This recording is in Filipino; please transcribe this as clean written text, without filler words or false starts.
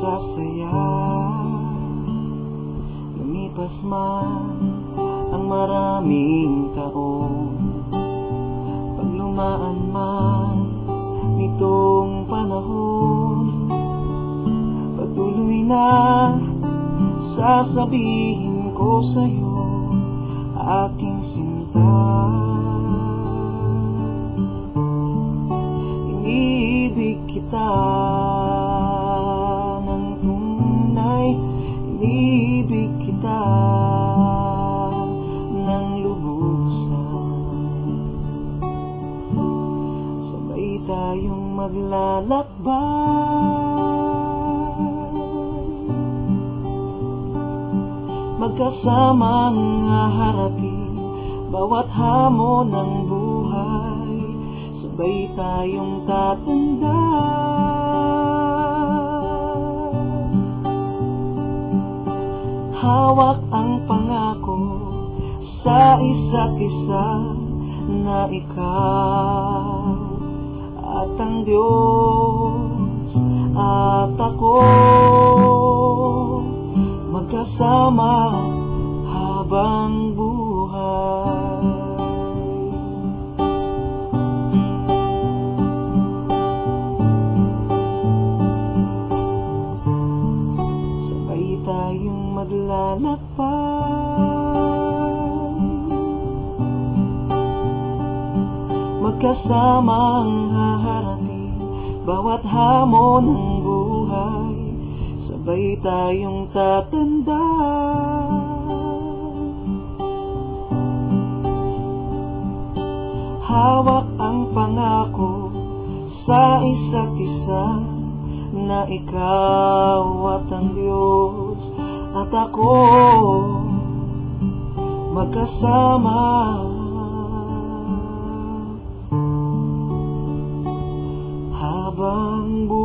nagsasaya. Lumipas man ang maraming taon, paglumaan man nitong panahon, patuloy na sasabihin ko sa'yo, aking sinta. Iniibig kita ng tunay, iniibig kita ng lubusan. Sabay tayong maglalakbay, magkasamang haharapin bawat hamon ng buhay. Sabay tayong tatanda, hawak ang pangako sa isa't isa, na ikaw at ang Diyos at ako, magkasama habang buhay. Sabay tayong maglalakbay, magkasamang haharapin bawat hamon ng buhay. Sabay tayong tatanda, hawak ang pangako sa isa't isa, na ikaw at ang Diyos at ako, magkasama habang buhay.